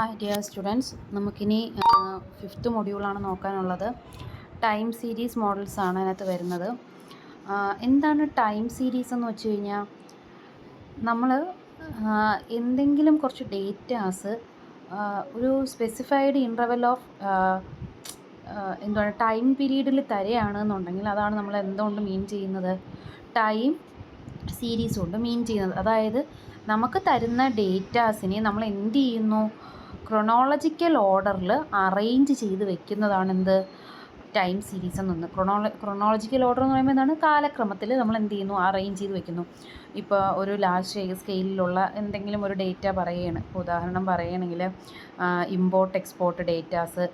Hi dear students, നമുക്കിനി fifth മൊഡ്യൂളാണ് നോക്കാനുള്ളത്. Time series models ആണ് അതിനകത്ത് വരുന്നത്. എന്താണ് ടൈം സീരീസ് എന്ന് വെച്ച് കഴിഞ്ഞാൽ, നമ്മൾ എന്തെങ്കിലും കുറച്ച് ഡേറ്റാസ് ഒരു സ്പെസിഫൈഡ് ഇൻ്റർവെൽ ഓഫ് എന്താണ് ടൈം പീരീഡിൽ തരികയാണെന്നുണ്ടെങ്കിൽ അതാണ് നമ്മൾ എന്തുകൊണ്ട് മീൻ ചെയ്യുന്നത്, ടൈം സീരീസ് കൊണ്ട് മീൻ ചെയ്യുന്നത്. അതായത് നമുക്ക് തരുന്ന ഡേറ്റാസിനെ നമ്മൾ എന്ത് ചെയ്യുന്നു, ക്രൊണോളജിക്കൽ ഓർഡറിൽ അറേഞ്ച് ചെയ്ത് വെക്കുന്നതാണ് എന്ത്, ടൈം സീരീസ് എന്നൊന്ന്. ക്രൊണോളജിക്കൽ ഓർഡർ എന്ന് പറയുമ്പോൾ എന്താണ്, കാലക്രമത്തിൽ നമ്മൾ എന്ത് ചെയ്യുന്നു, അറേഞ്ച് ചെയ്ത് വെക്കുന്നു. ഇപ്പോൾ ഒരു ലാർജ് സ്കെയിലിലുള്ള എന്തെങ്കിലും ഒരു ഡേറ്റ പറയുകയാണ്, ഉദാഹരണം പറയുകയാണെങ്കിൽ ഇമ്പോർട്ട് എക്സ്പോർട്ട് ഡേറ്റാസ്,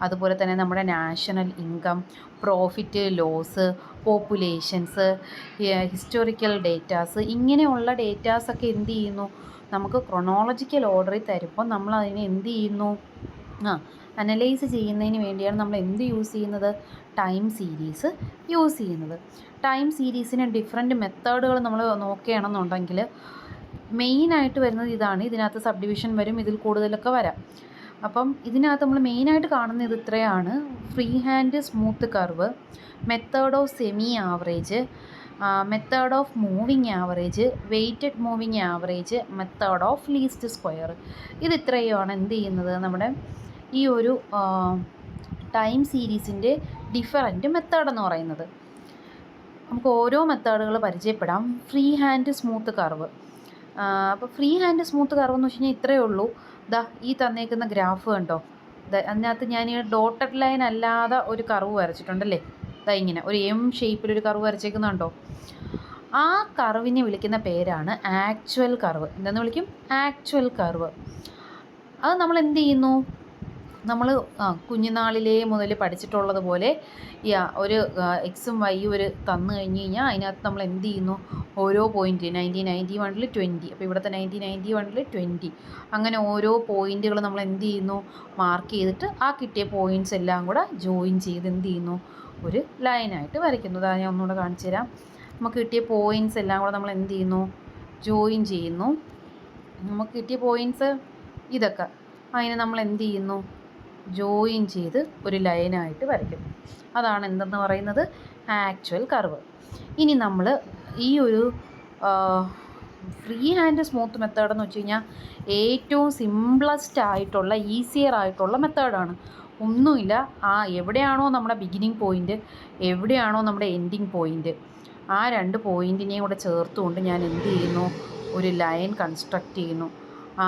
അതുപോലെ തന്നെ നമ്മുടെ national income, profit loss, populations, historical datas, ഇങ്ങനെയുള്ള ഡേറ്റാസൊക്കെ എന്ത് ചെയ്യുന്നു, നമുക്ക് ക്രൊണോളജിക്കൽ ഓർഡറിൽ തരുമ്പോൾ നമ്മൾ അതിനെ എന്ത് ചെയ്യുന്നു, അനലൈസ് ചെയ്യുന്നതിന് വേണ്ടിയാണ് നമ്മൾ എന്ത് യൂസ് ചെയ്യുന്നത്, ടൈം സീരീസ് യൂസ് ചെയ്യുന്നത്. ടൈം സീരീസിന് ഡിഫറെൻറ്റ് മെത്തേഡുകൾ നമ്മൾ നോക്കുകയാണെന്നുണ്ടെങ്കിൽ മെയിനായിട്ട് വരുന്നത് ഇതാണ്. ഇതിനകത്ത് സബ് ഡിവിഷൻ വരും, ഇതിൽ കൂടുതലൊക്കെ വരാം. അപ്പം ഇതിനകത്ത് നമ്മൾ മെയിനായിട്ട് കാണുന്നത് ഇത്രയാണ്: free hand smooth curve, method of semi average, method of moving average, weighted moving average, method of least square. ഇത് ഇത്രയുമാണ് എന്ത് ചെയ്യുന്നത്, നമ്മുടെ ഈ ഒരു ടൈം സീരീസിൻ്റെ ഡിഫറൻറ്റ് മെത്തേഡ് എന്ന് പറയുന്നത്. നമുക്ക് ഓരോ മെത്തേഡുകൾ പരിചയപ്പെടാം. Free hand smooth curve. അപ്പോൾ ഫ്രീ ഹാൻഡ് സ്മൂത്ത് കർവ് എന്ന് വെച്ച് കഴിഞ്ഞാൽ ഇത്രയേ ഉള്ളൂ. ഈ തന്നേക്കുന്ന ഗ്രാഫ് കണ്ടോ, അതിനകത്ത് ഞാൻ ഈ ഡോട്ടഡ് ലൈൻ അല്ലാതെ ഒരു കർവ് വരച്ചിട്ടുണ്ടല്ലേ, ഇങ്ങനെ ഒരു എം ഷേപ്പിലൊരു കർവ് വരച്ചേക്കുന്നുണ്ടോ. ആ കർവിനെ വിളിക്കുന്ന പേരാണ് ആക്ച്വൽ കർവ്. എന്താണെന്ന് വിളിക്കും, ആക്ച്വൽ കർവ്. അത് നമ്മൾ എന്ത് ചെയ്യുന്നു, നമ്മൾ കുഞ്ഞുനാളിലേ മുതൽ പഠിച്ചിട്ടുള്ളത് പോലെ ഒരു എക്സും വൈയും ഒരു തന്നു കഴിഞ്ഞ് കഴിഞ്ഞാൽ അതിനകത്ത് നമ്മൾ എന്ത് ചെയ്യുന്നു, ഓരോ പോയിൻറ്റ് 1991 20, അപ്പോൾ ഇവിടുത്തെ 1991 20, അങ്ങനെ ഓരോ പോയിൻറ്റുകൾ നമ്മൾ എന്ത് ചെയ്യുന്നു, മാർക്ക് ചെയ്തിട്ട് ആ കിട്ടിയ പോയിൻറ്റ്സ് എല്ലാം കൂടെ ജോയിൻ ചെയ്ത് എന്ത് ചെയ്യുന്നു, ഒരു ലൈനായിട്ട് വരയ്ക്കുന്നു. അതാണ് ഞാൻ ഒന്നുകൂടെ കാണിച്ചു തരാം. നമുക്ക് കിട്ടിയ പോയിൻറ്റ്സ് എല്ലാം കൂടെ നമ്മൾ എന്ത് ചെയ്യുന്നു, ജോയിൻ ചെയ്യുന്നു. നമുക്ക് കിട്ടിയ പോയിൻറ്റ്സ് ഇതൊക്കെ, അതിനെ നമ്മൾ എന്ത് ചെയ്യുന്നു, ജോയിൻ ചെയ്ത് ഒരു ലൈനായിട്ട് വരയ്ക്കും. അതാണ് എന്തെന്ന് പറയുന്നത്, ആക്ച്വൽ കർവ്. ഇനി നമ്മൾ ഈ ഒരു ഫ്രീ ഹാൻഡ് സ്മൂത്ത് മെത്തേഡ് എന്ന് വെച്ച് കഴിഞ്ഞാൽ ഏറ്റവും സിംപ്ലസ്റ്റ് ആയിട്ടുള്ള, ഈസിയർ ആയിട്ടുള്ള മെത്തേഡാണ്. ഒന്നുമില്ല, എവിടെയാണോ നമ്മുടെ ബിഗിനിങ് പോയിൻ്റ്, എവിടെയാണോ നമ്മുടെ എൻഡിങ് പോയിൻ്റ്, ആ രണ്ട് പോയിൻറ്റിനെയും കൂടെ ചേർത്തുകൊണ്ട് ഞാൻ എന്ത് ചെയ്യുന്നു, ഒരു ലൈൻ കൺസ്ട്രക്റ്റ് ചെയ്യുന്നു.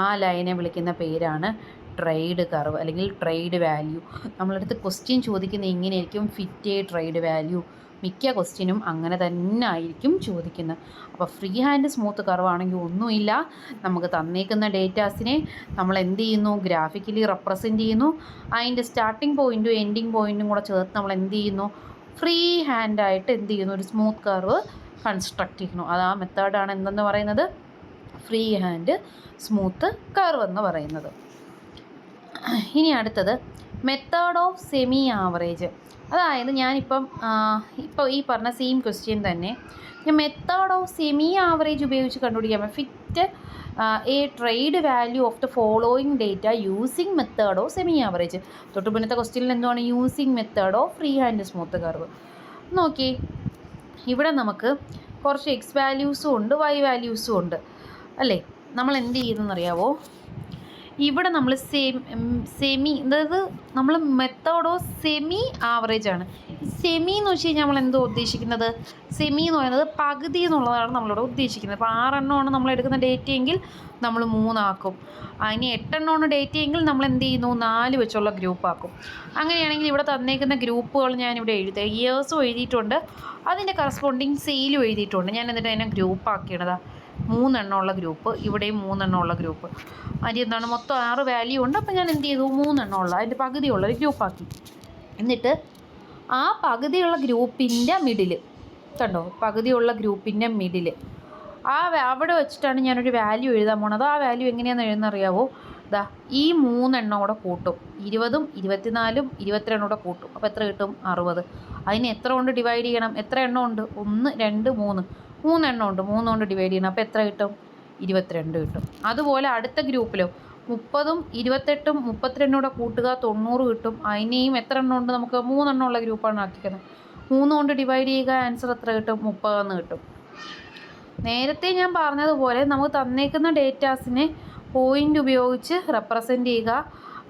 ആ ലൈനെ വിളിക്കുന്ന പേരാണ് ട്രേഡ് കർവ് അല്ലെങ്കിൽ ട്രേഡ് വാല്യൂ. നമ്മളടുത്ത് ക്വസ്റ്റ്യൻ ചോദിക്കുന്നത് എങ്ങനെയായിരിക്കും, ഫിറ്റ് ട്രേഡ് വാല്യൂ. മിക്ക ക്വസ്റ്റ്യനും അങ്ങനെ തന്നെ ആയിരിക്കും ചോദിക്കുന്നത്. അപ്പോൾ ഫ്രീ ഹാൻഡ് സ്മൂത്ത് കർവ് ആണെങ്കിൽ ഒന്നുമില്ല, നമുക്ക് തന്നേക്കുന്ന ഡേറ്റാസിനെ നമ്മൾ എന്ത് ചെയ്യുന്നു, ഗ്രാഫിക്കലി റെപ്രസെൻറ്റ് ചെയ്യുന്നു. അതിൻ്റെ സ്റ്റാർട്ടിംഗ് പോയിൻറ്റും എൻഡിങ് പോയിൻറ്റും കൂടെ ചേർത്ത് നമ്മൾ എന്ത് ചെയ്യുന്നു, ഫ്രീ ഹാൻഡായിട്ട് എന്ത് ചെയ്യുന്നു, ഒരു സ്മൂത്ത് കർവ് കൺസ്ട്രക്റ്റ് ചെയ്യുന്നു. അത് ആ മെത്തേഡാണ് എന്തെന്ന് പറയുന്നത്, ഫ്രീ ഹാൻഡ് സ്മൂത്ത് കർവ് എന്ന് പറയുന്നത്. ഇനി അടുത്തത് മെത്തേഡ് ഓഫ് സെമി ആവറേജ്. അതായത് ഞാനിപ്പം ഈ പറഞ്ഞ സെയിം ക്വസ്റ്റ്യൻ തന്നെ ഞാൻ മെത്തേഡ് ഓഫ് സെമി ആവറേജ് ഉപയോഗിച്ച് കണ്ടുപിടിക്കാൻ fit A trade value of the following data using method of semi average. തൊട്ട് പിന്നത്തെ ക്വസ്റ്റ്യനിൽ എന്താണ്, using method of free hand smooth curve. നോക്കി, ഇവിടെ നമുക്ക് കുറച്ച് എക്സ് വാല്യൂസും ഉണ്ട്, വൈ വാല്യൂസും ഉണ്ട് അല്ലേ. നമ്മൾ എന്ത് ചെയ്യുന്നതെന്നറിയാവോ, ഇവിടെ നമ്മൾ സെമി, അതായത് നമ്മൾ മെത്തേഡ് ഓഫ് സെമി ആവറേജ് ആണ്. സെമി എന്ന് വെച്ച് കഴിഞ്ഞാൽ നമ്മൾ എന്തോ ഉദ്ദേശിക്കുന്നത്, സെമി എന്ന് പറയുന്നത് പകുതി എന്നുള്ളതാണ് നമ്മളിവിടെ ഉദ്ദേശിക്കുന്നത്. അപ്പോൾ 6 എണ്ണമാണ് നമ്മൾ എടുക്കുന്ന ഡേറ്റയെങ്കിൽ നമ്മൾ 3 ആക്കും. അതിന് 8 എണ്ണമാണ് ഡേറ്റയെങ്കിൽ നമ്മൾ എന്ത് ചെയ്യുന്നു, 4 വെച്ചുള്ള ഗ്രൂപ്പാക്കും. അങ്ങനെയാണെങ്കിൽ ഇവിടെ തന്നേക്കുന്ന ഗ്രൂപ്പുകൾ ഞാനിവിടെ എഴുതുക, ഇയേഴ്സും എഴുതിയിട്ടുണ്ട്, അതിൻ്റെ കറസ്പോണ്ടിങ് സെയിലും എഴുതിയിട്ടുണ്ട്. ഞാൻ എന്നിട്ട് അതിനെ ഗ്രൂപ്പാക്കിയതാണ്. 3 എണ്ണമുള്ള ഗ്രൂപ്പ്, ഇവിടെയും 3 എണ്ണമുള്ള ഗ്രൂപ്പ്. അതിന് എന്താണ്, മൊത്തം 6 വാല്യൂ ഉണ്ട്. അപ്പോൾ ഞാൻ എന്ത് ചെയ്തു, 3 എണ്ണമുള്ള അതിൻ്റെ പകുതിയുള്ളൊരു ഗ്രൂപ്പാക്കി. എന്നിട്ട് ആ പകുതിയുള്ള ഗ്രൂപ്പിൻ്റെ മിഡിൽ കണ്ടോ, പകുതിയുള്ള ഗ്രൂപ്പിൻ്റെ മിഡിൽ അവിടെ വെച്ചിട്ടാണ് ഞാനൊരു വാല്യൂ എഴുതാൻ പോണത്. ആ വാല്യൂ എങ്ങനെയാണെന്ന് എഴുതുന്നറിയാവോ, ഈ 3 എണ്ണം കൂടെ കൂട്ടും, 20ഉം 24ഉം 22 കൂടെ കൂട്ടും. അപ്പോൾ എത്ര കിട്ടും, 60. അതിന് എത്ര കൊണ്ട് ഡിവൈഡ് ചെയ്യണം, എത്ര എണ്ണം ഉണ്ട്, 1 2 3 3 എണ്ണം ഉണ്ട്, 3 കൊണ്ട് ഡിവൈഡ് ചെയ്യണം. അപ്പോൾ എത്ര കിട്ടും, 22 കിട്ടും. അതുപോലെ അടുത്ത ഗ്രൂപ്പിലോ 30ഉം 28ഉം 32 കൂടെ കൂട്ടുക 90 കിട്ടും. അതിനെയും എത്ര എണ്ണം ഉണ്ട് നമുക്ക്? 3 എണ്ണം ഉള്ള ഗ്രൂപ്പാണ് ആക്കിക്കുന്നത്. 3 കൊണ്ട് ഡിവൈഡ് ചെയ്യുക, ആൻസർ എത്ര കിട്ടും? 30 എന്ന് കിട്ടും. നേരത്തെ ഞാൻ പറഞ്ഞതുപോലെ നമുക്ക് തന്നേക്കുന്ന ഡേറ്റാസിനെ പോയിൻ്റ് ഉപയോഗിച്ച് റെപ്രസെൻ്റ് ചെയ്യുക,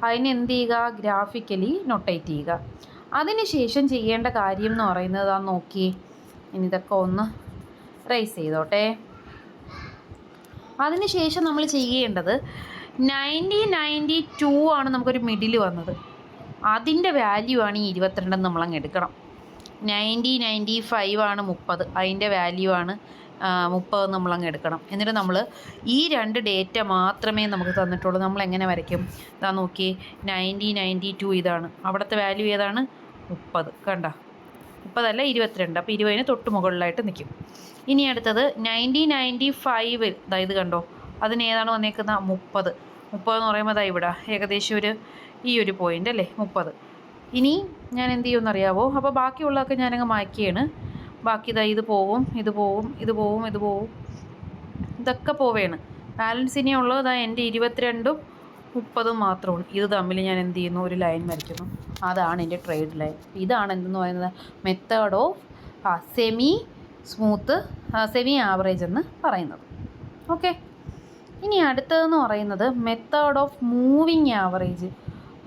അതിനെന്ത് ചെയ്യുക? ഗ്രാഫിക്കലി നൊട്ടേറ്റ് ചെയ്യുക. അതിനുശേഷം ചെയ്യേണ്ട കാര്യം എന്ന് പറയുന്നത് നോക്കി, ഇനി ഇതൊക്കെ ഒന്ന് റൈസ് ചെയ്തോട്ടെ. അതിനുശേഷം നമ്മൾ ചെയ്യേണ്ടത് 92 ആണ് നമുക്കൊരു മിഡിൽ വന്നത്. അതിൻ്റെ വാല്യൂ ആണ് ഈ 22 നമ്മളങ്ങ് എടുക്കണം. 95 ആണ് 30, അതിൻ്റെ വാല്യൂ ആണ് 30 നമ്മളങ്ങ് എടുക്കണം. എന്നിട്ട് നമ്മൾ ഈ 2 ഡേറ്റ മാത്രമേ നമുക്ക് തന്നിട്ടുള്ളൂ. നമ്മൾ എങ്ങനെ വരയ്ക്കും? ഇതാ നോക്കി, 92 ഇതാണ്, അവിടുത്തെ വാല്യൂ ഏതാണ്? 30. കണ്ട, 30 അല്ല 22. അപ്പോൾ 20ന് തൊട്ട് മുകളിലായിട്ട് നിൽക്കും. ഇനി അടുത്തത് 95 ഇത് കണ്ടോ, അതിന് ഏതാണ് വന്നേക്കുന്ന? 30 എന്ന് പറയുമ്പോൾ അതാ ഇവിടെ ഏകദേശം ഈ ഒരു പോയിൻ്റ് അല്ലേ, 30. ഇനി ഞാൻ എന്ത് ചെയ്യുമെന്നറിയാവോ? അപ്പോൾ ബാക്കിയുള്ളതൊക്കെ ഞാനങ്ങ് മായ്ക്കുകയാണ്. ബാക്കി ഇത് പോവും, ഇത് പോവും, ഇത് പോവും, ഇത് പോവും, ഇതൊക്കെ പോവുകയാണ്. ബാലൻസ് ഇനിയുള്ളത് എൻ്റെ 22ഉം 30ഉം മാത്രമാണ്. ഇത് തമ്മിൽ ഞാൻ എന്ത് ചെയ്യുന്നു? ഒരു ലൈൻ വരയ്ക്കുന്നു. അതാണ് എൻ്റെ ട്രേഡ് ലൈൻ. ഇതാണ് എന്തെന്ന് പറയുന്നത്? മെത്തേഡ് ഓഫ് സെമി ആവറേജ് എന്ന് പറയുന്നത്. ഓക്കെ. ഇനി അടുത്തതെന്ന് പറയുന്നത് method of moving average.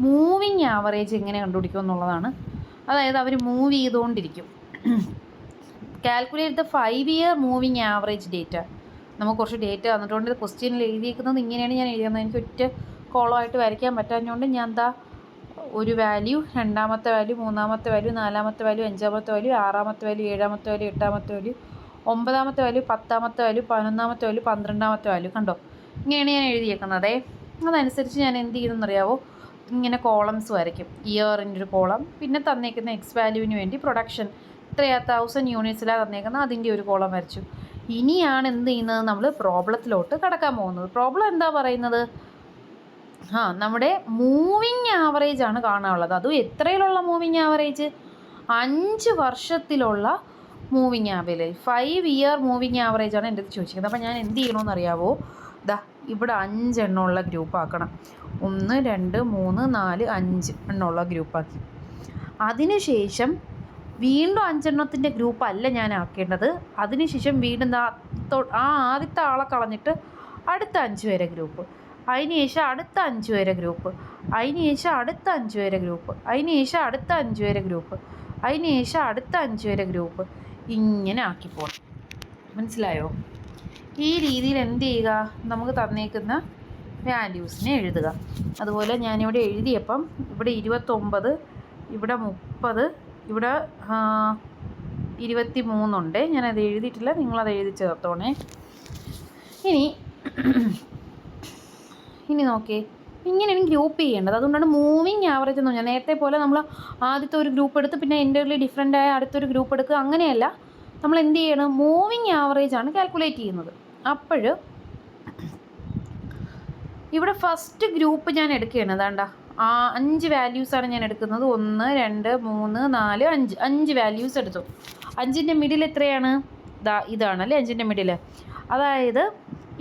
Moving average എങ്ങനെ കണ്ടുപിടിക്കും എന്നുള്ളതാണ്. അതായത് അവർ മൂവ് ചെയ്തുകൊണ്ടിരിക്കും. Calculate the 5 year moving average data. നമുക്ക് കുറച്ച് ഡേറ്റ തന്നിട്ടുണ്ട്. ക്വസ്റ്റ്യനിൽ എഴുതിയിരിക്കുന്നത് ഇങ്ങനെയാണ് ഞാൻ എഴുതുന്നത്. എനിക്ക് ഒറ്റ കോളമായിട്ട് വരയ്ക്കാൻ പറ്റാഞ്ഞുകൊണ്ട് ഞാൻ ഒരു വാല്യൂ, രണ്ടാമത്തെ വാല്യൂ, മൂന്നാമത്തെ വാല്യൂ, നാലാമത്തെ വാല്യൂ, അഞ്ചാമത്തെ വാല്യൂ, ആറാമത്തെ വാല്യൂ, ഏഴാമത്തെ വാല്യൂ, എട്ടാമത്തെ വാല്യൂ, 9ാമത്തെ വാല്യൂ, 10ാമത്തെ വാല്യൂ, 11ാമത്തെ വാല്യൂ, 12ാമത്തെ വാല്യൂ. കണ്ടോ, ഇങ്ങനെയാണ് ഞാൻ എഴുതിയേക്കുന്നതേ. അതനുസരിച്ച് ഞാൻ എന്ത് ചെയ്യുന്നറിയാവോ? ഇങ്ങനെ കോളംസ് വരയ്ക്കും. ഇയറിൻ്റെ ഒരു കോളം, പിന്നെ തന്നേക്കുന്ന എക്സ് വാല്യൂവിന് വേണ്ടി പ്രൊഡക്ഷൻ എത്രയാ 1000 യൂണിറ്റ്സിലാണ് തന്നേക്കുന്നത്, അതിൻ്റെ ഒരു കോളം വരച്ചു. ഇനിയാണ് എന്ത് ചെയ്യുന്നത്? നമ്മൾ പ്രോബ്ലത്തിലോട്ട് കടക്കാൻ പോകുന്നത്. പ്രോബ്ലം എന്താ പറയുന്നത്? നമ്മുടെ മൂവിങ് ആവറേജ് ആണ് കാണാനുള്ളത്. അതും എത്രയിലുള്ള മൂവിങ് ആവറേജ്? 5 വർഷത്തിലുള്ള moving average, 5 year moving average ആണ് എൻ്റെ അടുത്ത് ചോദിച്ചിരിക്കുന്നത്. അപ്പോൾ ഞാൻ എന്ത് ചെയ്യണമെന്ന് അറിയാവോ? ഇവിടെ 5 എണ്ണമുള്ള ഗ്രൂപ്പ് ആക്കണം. 1 2 3 4 5 എണ്ണമുള്ള ഗ്രൂപ്പാക്കി. അതിനുശേഷം വീണ്ടും 5 എണ്ണത്തിൻ്റെ ഗ്രൂപ്പ് അല്ല ഞാൻ ആക്കേണ്ടത്. അതിനുശേഷം വീണ്ടും ആദ്യത്തെ ആളെ കളഞ്ഞിട്ട് അടുത്ത 5 പേരെ ഗ്രൂപ്പ്, അതിനുശേഷം അടുത്ത 5 പേരെ ഗ്രൂപ്പ്, അതിനുശേഷം അടുത്ത 5 പേരെ ഗ്രൂപ്പ്, അതിനുശേഷം അടുത്ത 5 പേരെ ഗ്രൂപ്പ്, അതിനുശേഷം അടുത്ത 5 പേരെ ഗ്രൂപ്പ്, ഇങ്ങനെ ആക്കിപ്പോണം. മനസ്സിലായോ? ഈ രീതിയിൽ എന്ത് ചെയ്യുക? നമുക്ക് തന്നേക്കുന്ന വാല്യൂസിനെ എഴുതുക. അതുപോലെ ഞാനിവിടെ എഴുതിയപ്പം ഇവിടെ 29, ഇവിടെ 30, ഇവിടെ 23 ഉണ്ട്. ഞാനത് എഴുതിയിട്ടില്ല, നിങ്ങളത് എഴുതി ചേർത്തോണേ. ഇനി നോക്കേ, ഇങ്ങനെയാണ് ഗ്രൂപ്പ് ചെയ്യേണ്ടത്. അതുകൊണ്ടാണ് മൂവിങ് ആവറേജ് എന്ന് പറഞ്ഞാൽ. നേരത്തെ പോലെ നമ്മൾ ആദ്യത്തെ ഒരു ഗ്രൂപ്പ് എടുത്ത് പിന്നെ എൻ്റർലി ഡിഫറൻ്റ് ആയ അടുത്തൊരു ഗ്രൂപ്പ് എടുക്കുക, അങ്ങനെയല്ല. നമ്മൾ എന്ത് ചെയ്യണം? മൂവിങ് ആവറേജ് ആണ് കാൽക്കുലേറ്റ് ചെയ്യുന്നത്. അപ്പോൾ ഇവിടെ ഫസ്റ്റ് ഗ്രൂപ്പ് ഞാൻ എടുക്കുകയാണ്. അതാണ്ട 5 വാല്യൂസാണ് ഞാൻ എടുക്കുന്നത്. 1 2 3 4 5 5 വാല്യൂസ് എടുത്തു. 5ൻ്റെ മിഡിൽ എത്രയാണ്? ഇതാണല്ലേ 5ൻ്റെ മിഡിൽ. അതായത്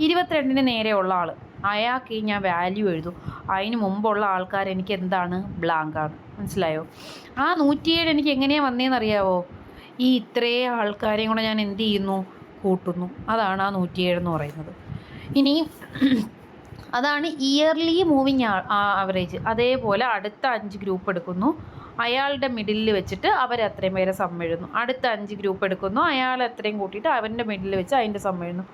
22ന് നേരെയുള്ള ആൾ, അയാൾക്ക് ഞാൻ വാല്യൂ എഴുതും. അതിന് മുമ്പുള്ള ആൾക്കാർ എനിക്ക് എന്താണ്? ബ്ലാങ്ക് ആണ്. മനസ്സിലായോ? ആ 107 എനിക്ക് എങ്ങനെയാണ് വന്നതെന്നറിയാവോ? ഈ ഇത്രയും ആൾക്കാരെയും കൂടെ ഞാൻ എന്ത് ചെയ്യുന്നു? കൂട്ടുന്നു. അതാണ് ആ 107 എന്ന് പറയുന്നത്. ഇനി അതാണ് ഇയർലി മൂവിങ് ആവറേജ്. അതേപോലെ അടുത്ത 5 ഗ്രൂപ്പ് എടുക്കുന്നു, അയാളുടെ മിഡിലിൽ വെച്ചിട്ട് അവരത്രയും പേരെ സം എഴുതുന്നു. അടുത്ത 5 ഗ്രൂപ്പ് എടുക്കുന്നു, അയാൾ അത്രയും കൂട്ടിയിട്ട് അവൻ്റെ മിഡിലിൽ വെച്ച് അതിൻ്റെ സം എഴുതുന്നു.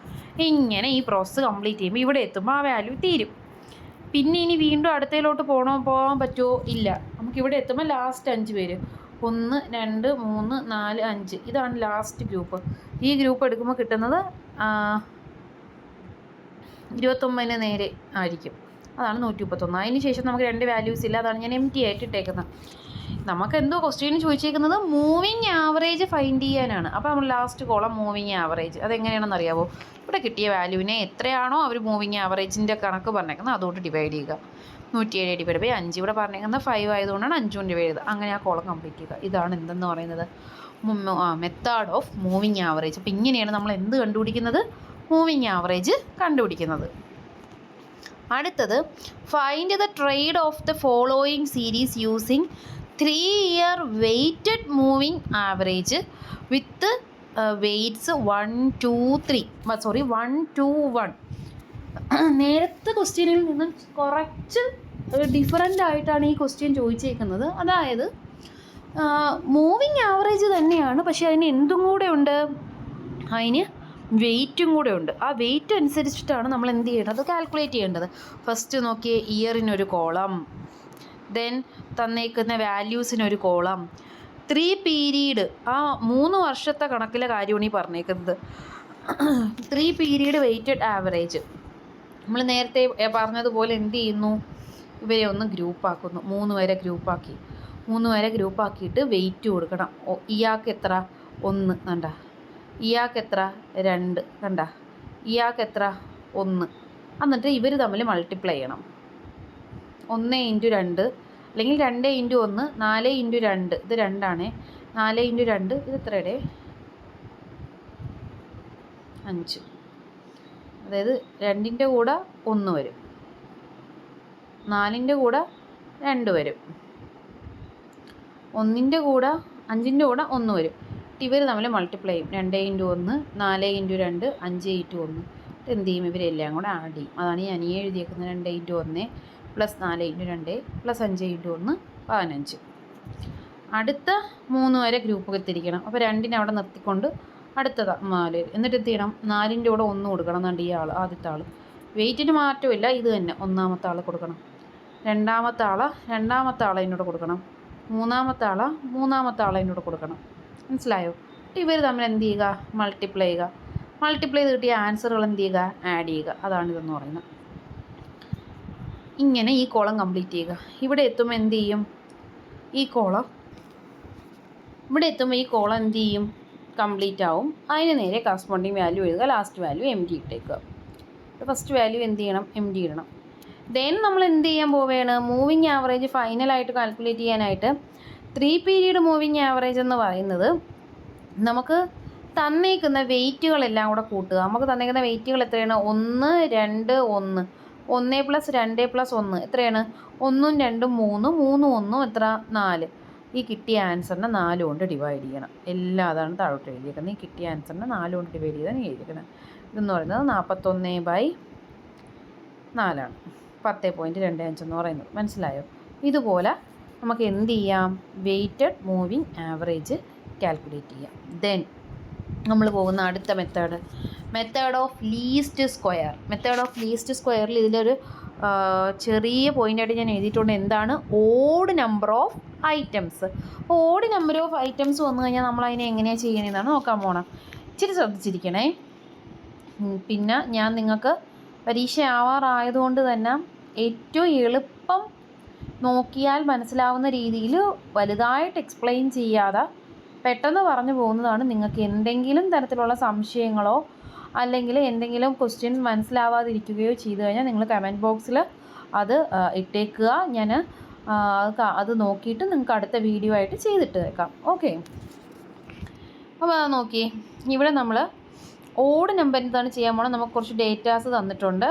ഇങ്ങനെ ഈ പ്രോസസ്സ് കംപ്ലീറ്റ് ചെയ്യുമ്പോൾ ഇവിടെ എത്തുമ്പോൾ ആ വാല്യൂ തീരും. പിന്നെ ഇനി വീണ്ടും അടുത്തതിലോട്ട് പോകാൻ പറ്റുമോ? ഇല്ല. നമുക്കിവിടെ എത്തുമ്പോൾ ലാസ്റ്റ് 5 പേര്, 1 2 3 4 5, ഇതാണ് ലാസ്റ്റ് ഗ്രൂപ്പ്. ഈ ഗ്രൂപ്പ് എടുക്കുമ്പോൾ കിട്ടുന്നത് 29ന് നേരെ ആയിരിക്കും. അതാണ് 131. അതിന് ശേഷം നമുക്ക് 2 വാല്യൂസ് ഇല്ല. അതാണ് ഞാൻ empty ആയിട്ട് ഇട്ടേക്കുന്നത്. നമുക്ക് എന്തോ ക്വസ്റ്റ്യന് ചോദിച്ചേക്കുന്നത് മൂവിങ് ആവറേജ് ഫൈൻഡ് ചെയ്യാനാണ്. അപ്പോൾ നമ്മൾ ലാസ്റ്റ് കോളം മൂവിങ് ആവറേജ്. അതെങ്ങനെയാണെന്ന് അറിയാവോ? ഇവിടെ കിട്ടിയ വാല്യൂവിനെ എത്രയാണോ അവർ മൂവിങ് ആവറേജിൻ്റെ കണക്ക് പറഞ്ഞേക്കുന്നത് അതുകൊണ്ട് ഡിവൈഡ് ചെയ്യുക. 107 ഡിവൈഡ് ബൈ 5. ഇവിടെ പറഞ്ഞേക്കുന്നത് 5 ആയതുകൊണ്ടാണ് 5 കൊണ്ട് ഡിവൈഡ് ചെയ്തത്. അങ്ങനെ ആ കോളം കംപ്ലീറ്റ് ചെയ്യുക. ഇതാണ് എന്തെന്ന് പറയുന്നത്? Method of moving average. അപ്പോൾ ഇങ്ങനെയാണ് നമ്മൾ എന്ത് കണ്ടുപിടിക്കുന്നത്? മൂവിങ് ആവറേജ് കണ്ടുപിടിക്കുന്നത്. അടുത്തത് find the trade off the following series using 3-year weighted moving average with weights 1, 2, 3 1, 2, 1. നേരത്തെ ക്വസ്റ്റ്യനിൽ നിന്നും കുറച്ച് ഡിഫറൻ്റ് ആയിട്ടാണ് ഈ ക്വസ്റ്റ്യൻ ചോദിച്ചേക്കുന്നത്. അതായത് മൂവിങ് ആവറേജ് തന്നെയാണ്, പക്ഷേ അതിന് എന്തും കൂടെ ഉണ്ട്, അതിന് വെയ്റ്റും കൂടെ ഉണ്ട്. ആ വെയ്റ്റ് അനുസരിച്ചിട്ടാണ് നമ്മൾ എന്ത് ചെയ്യേണ്ടത്, കാൽക്കുലേറ്റ് ചെയ്യേണ്ടത്. ഫസ്റ്റ് നോക്കിയേ, ഇയറിനൊരു കോളം, ദെൻ തന്നേക്കുന്ന വാല്യൂസിനൊരു കോളം, 3 പീരീഡ്, ആ 3 വർഷത്തെ കണക്കിലെ കാര്യമാണ് ഈ പറഞ്ഞേക്കുന്നത്. 3 പീരീഡ് വെയ്റ്റഡ് ആവറേജ്. നമ്മൾ നേരത്തെ പറഞ്ഞതുപോലെ എന്ത് ചെയ്യുന്നു, ഇവരെ ഒന്ന് ഗ്രൂപ്പാക്കുന്നു, 3 വരെ ഗ്രൂപ്പാക്കി. 3 വരെ ഗ്രൂപ്പാക്കിയിട്ട് വെയിറ്റ് കൊടുക്കണം. ഇയാൾക്ക് എത്ര, 1 കണ്ട, ഇയാൾക്ക് എത്ര, 2 കണ്ട, ഇയാൾക്ക് എത്ര, 1. എന്നിട്ട് ഇവർ തമ്മിൽ മൾട്ടിപ്ലൈ ചെയ്യണം. 1 × 2 അല്ലെങ്കിൽ 2 × 1, 4 × 2, ഇത് 2 ആണ്. 4 × 2 ഇത് എത്രയുടെ, 5. അതായത് 2ൻ്റെ കൂടെ 1 വരും, 4ൻ്റെ കൂടെ 2 വരും, 1ൻ്റെ കൂടെ 5ൻ്റെ കൂടെ 1 വരും. ഇവർ തമ്മിൽ മൾട്ടിപ്ലൈ ചെയ്യും. 2 × 1, 4 × 2, 5 × 1. എന്ത് ചെയ്യും, ഇവരെല്ലാം കൂടെ ആഡ് ചെയ്യും. അതാണ് ഞാൻ ഈ എഴുതിയേക്കുന്നത്. 2 × 1 + 4 × 2 + 5 × 1 15. അടുത്ത 3 വരെ ഗ്രൂപ്പ് തിരിക്കണം. അപ്പോൾ 2നെ അവിടെ നിർത്തിക്കൊണ്ട് അടുത്തത് 4. എന്നിട്ട് എന്ത് ചെയ്യണം, 4ൻ്റെ കൂടെ 1 കൊടുക്കണം. എന്നുണ്ട് ഈ ആൾ, ആദ്യത്തെ ആൾ. വെയിറ്റിന് മാറ്റമില്ല, ഇത് തന്നെ. 1ാമത്തെ ആൾ കൊടുക്കണം. 2ാമത്തെ ആളെ എന്നോട് കൊടുക്കണം. 3ാമത്തെ ആളെ എന്നോട് കൊടുക്കണം. മനസ്സിലായോ? ഇവർ തമ്മിൽ എന്ത് ചെയ്യുക, മൾട്ടിപ്ലൈ ചെയ്യുക. മൾട്ടിപ്ലൈ ചെയ്ത് കിട്ടിയ ആൻസറുകൾ എന്ത് ചെയ്യുക, ആഡ് ചെയ്യുക. അതാണിതെന്ന് പറയുന്നത്. ഇങ്ങനെ ഈ കോളം കംപ്ലീറ്റ് ചെയ്യുക. ഇവിടെ എത്തുമ്പോൾ എന്ത് ചെയ്യും, ഈ കോളം എന്ത് ചെയ്യും, കംപ്ലീറ്റ് ആവും. അതിന് നേരെ കറസ്പോണ്ടിങ് വാല്യൂ എഴുതുക. ലാസ്റ്റ് വാല്യൂ എം ടി ഇട്ടേക്കുക. ഫസ്റ്റ് വാല്യൂ എന്ത് ചെയ്യണം, എം ടി ഇടണം. ദെൻ നമ്മൾ എന്ത് ചെയ്യാൻ പോവുകയാണ്, മൂവിങ് ആവറേജ് ഫൈനലായിട്ട് കാൽക്കുലേറ്റ് ചെയ്യാനായിട്ട് 3 പീരീഡ് മൂവിങ് ആവറേജ് എന്ന് പറയുന്നത് നമുക്ക് തന്നേക്കുന്ന വെയ്റ്റുകളെല്ലാം കൂടെ കൂട്ടുക. നമുക്ക് തന്നേക്കുന്ന വെയ്റ്റുകൾ എത്രയാണ്, 1, 2, 1. 1 + 2 + 1 എത്രയാണ്, 1, 2, 3, 3, 1 എത്ര, 4. ഈ കിട്ടിയ ആൻസറിനെ 4 കൊണ്ട് ഡിവൈഡ് ചെയ്യണം. എല്ലാം അതാണ് താഴോട്ട് എഴുതിയേക്കുന്നത്. ഈ കിട്ടിയ ആൻസറിനെ 4 കൊണ്ട് ഡിവൈഡ് ചെയ്താണ് എഴുതിയിരിക്കുന്നത്. ഇതെന്ന് പറയുന്നത് 41/4 10.25 എന്ന് പറയുന്നത്. മനസ്സിലായോ? ഇതുപോലെ നമുക്ക് എന്ത് ചെയ്യാം, വെയ്റ്റഡ് മൂവിങ് ആവറേജ് കാൽക്കുലേറ്റ് ചെയ്യാം. ദെൻ നമ്മൾ പോകുന്ന അടുത്ത method of least square. Method of least സ്ക്വയറിൽ ഇതിലൊരു ചെറിയ പോയിൻ്റായിട്ട് ഞാൻ എഴുതിയിട്ടുണ്ട്. എന്താണ്, odd number of items. Odd number of items വന്നു കഴിഞ്ഞാൽ നമ്മൾ അതിനെ എങ്ങനെയാണ് ചെയ്യണമെന്നാണ് നോക്കാൻ പോകണം. ഇച്ചിരി ശ്രദ്ധിച്ചിരിക്കണേ. പിന്നെ ഞാൻ നിങ്ങൾക്ക് പരീക്ഷ ആവാറായതുകൊണ്ട് തന്നെ ഏറ്റവും എളുപ്പം നോക്കിയാൽ മനസ്സിലാവുന്ന രീതിയിൽ വലുതായിട്ട് എക്സ്പ്ലെയിൻ ചെയ്യാതെ പെട്ടെന്ന് പറഞ്ഞു പോകുന്നതാണ്. നിങ്ങൾക്ക് എന്തെങ്കിലും തരത്തിലുള്ള സംശയങ്ങളോ അല്ലെങ്കിൽ എന്തെങ്കിലും ക്വസ്റ്റ്യൻസ് മനസ്സിലാവാതിരിക്കുകയോ ചെയ്തു കഴിഞ്ഞാൽ നിങ്ങൾ കമൻറ്റ് ബോക്സിൽ അത് ഇട്ടേക്കുക. ഞാൻ അത് നോക്കിയിട്ട് നിങ്ങൾക്ക് അടുത്ത വീഡിയോ ആയിട്ട് ചെയ്തിട്ട് വെക്കാം. ഓക്കെ, അപ്പോൾ അത് നോക്കി. ഇവിടെ നമ്മൾ ഓഡ് നമ്പർ എന്താണ് ചെയ്യാൻ പോകണം, നമുക്ക് കുറച്ച് ഡേറ്റാസ് തന്നിട്ടുണ്ട്.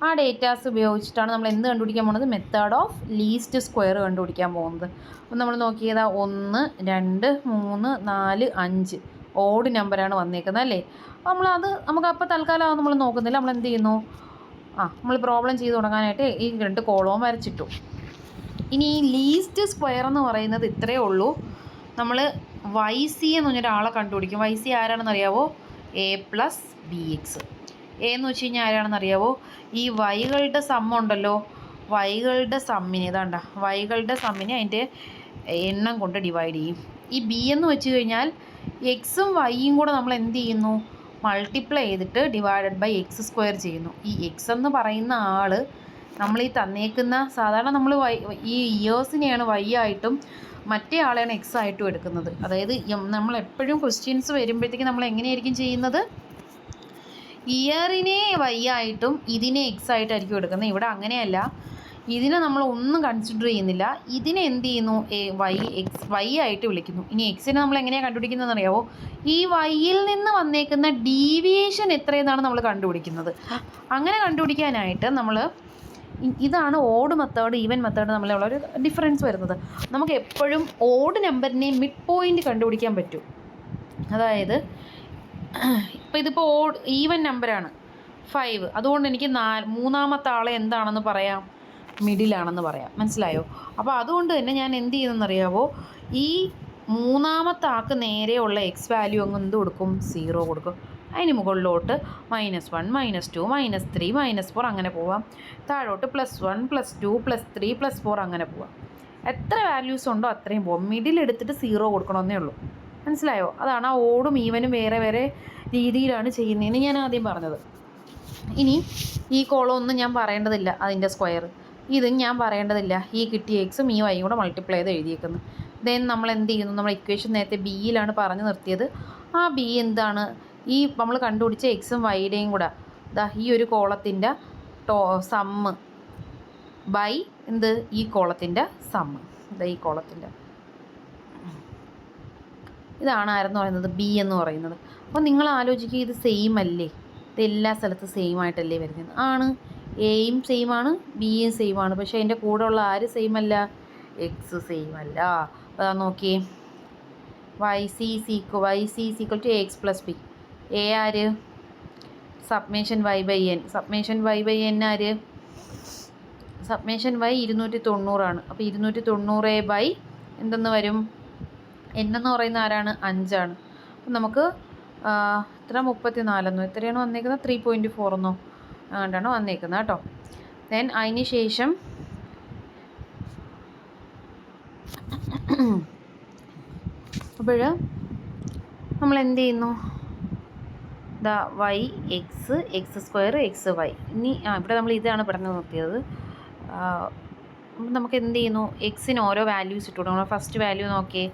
ആ ഡേറ്റാസ് ഉപയോഗിച്ചിട്ടാണ് നമ്മൾ എന്ത് കണ്ടുപിടിക്കാൻ പോകുന്നത്, മെത്തേഡ് ഓഫ് ലീസ്റ്റ് സ്ക്വയർ കണ്ടുപിടിക്കാൻ പോകുന്നത്. അപ്പം നമ്മൾ നോക്കിയതാ 1, 2, 3, 4, 5 ഓഡ് നമ്പറാണ് വന്നേക്കുന്നത് അല്ലേ. നമുക്ക് അപ്പോൾ തൽക്കാലം നമ്മൾ നോക്കുന്നില്ല. നമ്മൾ എന്ത് ചെയ്യുന്നു, നമ്മൾ പ്രോബ്ലം ചെയ്ത് തുടങ്ങാനായിട്ട് ഈ 2 കോളവും വരച്ചിട്ടു. ഇനി ഈ ലീസ്റ്റ് സ്ക്വയർ എന്ന് പറയുന്നത് ഇത്രയേ ഉള്ളൂ. നമ്മൾ YC എന്ന് പറഞ്ഞൊരാളെ കണ്ടുപിടിക്കും. YC ആരാണെന്ന് അറിയാവോ, A + BX. A എന്ന് വെച്ച് കഴിഞ്ഞാൽ ആരാണെന്ന് അറിയാവോ, ഈ വൈകളുടെ സമ്മുണ്ടല്ലോ, വൈകളുടെ സമ്മിനെ ഇതാണ്ട, വൈകളുടെ സമ്മിനെ അതിൻ്റെ എണ്ണം കൊണ്ട് ഡിവൈഡ് ചെയ്യും. ഈ B എന്ന് വെച്ച് കഴിഞ്ഞാൽ എക്സും വൈയും കൂടെ നമ്മൾ എന്ത് ചെയ്യുന്നു, മൾട്ടിപ്ലൈ ചെയ്തിട്ട് /x² ചെയ്യുന്നു. ഈ എക്സ് എന്ന് പറയുന്ന ആൾ നമ്മൾ ഈ തന്നേക്കുന്ന, സാധാരണ നമ്മൾ ഈ ഇയേഴ്സിനെയാണ് Y ആയിട്ടും മറ്റേ ആളെയാണ് X ആയിട്ടും എടുക്കുന്നത്. അതായത് നമ്മൾ എപ്പോഴും ക്വസ്റ്റ്യൻസ് വരുമ്പോഴത്തേക്കും നമ്മൾ എങ്ങനെയായിരിക്കും ചെയ്യുന്നത്, ഇയറിനെ Y ആയിട്ടും ഇതിനെ X ആയിട്ടായിരിക്കും എടുക്കുന്നത്. ഇവിടെ അങ്ങനെയല്ല, ഇതിനെ നമ്മൾ ഒന്നും കൺസിഡർ ചെയ്യുന്നില്ല. ഇതിനെ എന്ത് ചെയ്യുന്നു, Y ആയിട്ട് വിളിക്കുന്നു. ഇനി എക്സിനെ നമ്മൾ എങ്ങനെയാണ് കണ്ടുപിടിക്കുന്നതെന്ന് അറിയാവോ, ഈ Yയിൽ നിന്ന് വന്നേക്കുന്ന ഡീവിയേഷൻ എത്രയെന്നാണ് നമ്മൾ കണ്ടുപിടിക്കുന്നത്. അങ്ങനെ കണ്ടുപിടിക്കാനായിട്ട് നമ്മൾ ഇതാണ് ഓഡ് മെത്തേഡ് ഈവൻ മെത്തേഡ് തമ്മിലുള്ള ഒരു ഡിഫറൻസ് വരുന്നത്. നമുക്ക് എപ്പോഴും ഓഡ് നമ്പറിനെ മിഡ് പോയിൻ്റ് കണ്ടുപിടിക്കാൻ പറ്റും. അതായത് ഇപ്പോൾ ഇതിപ്പോൾ ഈവൻ നമ്പറാണ് 5, അതുകൊണ്ട് എനിക്ക് മൂന്നാമത്തെ ആളെ എന്താണെന്ന് പറയാം, മിഡിലാണെന്ന് പറയാം. മനസ്സിലായോ? അപ്പോൾ അതുകൊണ്ട് തന്നെ ഞാൻ എന്ത് ചെയ്യുന്നതെന്നറിയാവോ, ഈ മൂന്നാമത്തെ ആൾക്ക് നേരെയുള്ള എക്സ് വാല്യൂ അങ്ങ് എന്ത് കൊടുക്കും, 0 കൊടുക്കും. അതിന് മുകളിലോട്ട് -1 -2 -3 -4 അങ്ങനെ പോവാം. താഴോട്ട് +1 +2 +3 +4 അങ്ങനെ പോവാം. എത്ര വാല്യൂസ് ഉണ്ടോ അത്രയും പോവാം. മിഡിൽ എടുത്തിട്ട് 0 കൊടുക്കണമെന്നേ ഉള്ളൂ. മനസ്സിലായോ? അതാണ് ആ ഓടും ഈവനും വേറെ വേറെ രീതിയിലാണ് ചെയ്യുന്നതെന്ന് ഞാൻ ആദ്യം പറഞ്ഞത്. ഇനി ഈ കോളം ഒന്നും ഞാൻ പറയേണ്ടതില്ല, അതിൻ്റെ സ്ക്വയർ ഇതും ഞാൻ പറയേണ്ടതില്ല. ഈ കിട്ടിയ എക്സും ഈ വൈയും കൂടെ മൾട്ടിപ്ലൈ ചെയ്ത് എഴുതിയേക്കുന്നു. ദെൻ നമ്മൾ എന്ത് ചെയ്യുന്നു, നമ്മൾ ഇക്വേഷൻ നേരത്തെ ബിയിലാണ് പറഞ്ഞു നിർത്തിയത്. ആ ബി എന്താണ്, ഈ നമ്മൾ കണ്ടുപിടിച്ച എക്സും വൈയുടെയും കൂടെ ഈ ഒരു കോളത്തിൻ്റെ സമ്മ് ബൈ ഈ കോളത്തിൻ്റെ സമ്മ്, ഈ കോളത്തിൻ്റെ ഇതാണെന്ന് പറയുന്നത് ബി എന്ന് പറയുന്നത്. അപ്പോൾ നിങ്ങൾ ആലോചിക്കുക, ഇത് സെയിം അല്ലേ? ഇത് എല്ലാ സ്ഥലത്തും സെയിം ആയിട്ടല്ലേ വരുന്നത്? ആണ്. എയും സെയിം ആണ്, ബിയും സെയിം ആണ്. പക്ഷേ അതിൻ്റെ കൂടെ ഉള്ള ആര് സെയിം അല്ല? എക്സ് സെയിം അല്ല. അപ്പോൾ നോക്കിയേ, YC = AX + B. എ ആര്? സബ്മേഷൻ y/n. സബ്മേഷൻ y/n ആര്? സബ്മേഷൻ y 290 ആണ്. അപ്പോൾ 290 എന്തെന്ന് വരും? n എന്ന് പറയുന്ന ആരാണ്? 5 ആണ്. അപ്പം നമുക്ക് എത്ര 34 എത്രയാണ് വന്നേക്കുന്നത്? 3.4 അങ്ങോട്ടാണ് വന്നേക്കുന്നത് കേട്ടോ. ദെൻ അതിന് ശേഷം അപ്പോൾ നമ്മൾ എന്ത് ചെയ്യുന്നു, y x² xy. ഇനി ഇവിടെ നമ്മൾ ഇതാണ് പഠനം നിർത്തിയത്. നമുക്ക് എന്ത് ചെയ്യുന്നു, എക്സിന് ഓരോ വാല്യൂസ് ഇട്ട് കൊടുക്കണം. ഫസ്റ്റ് വാല്യൂ നോക്കിയേ,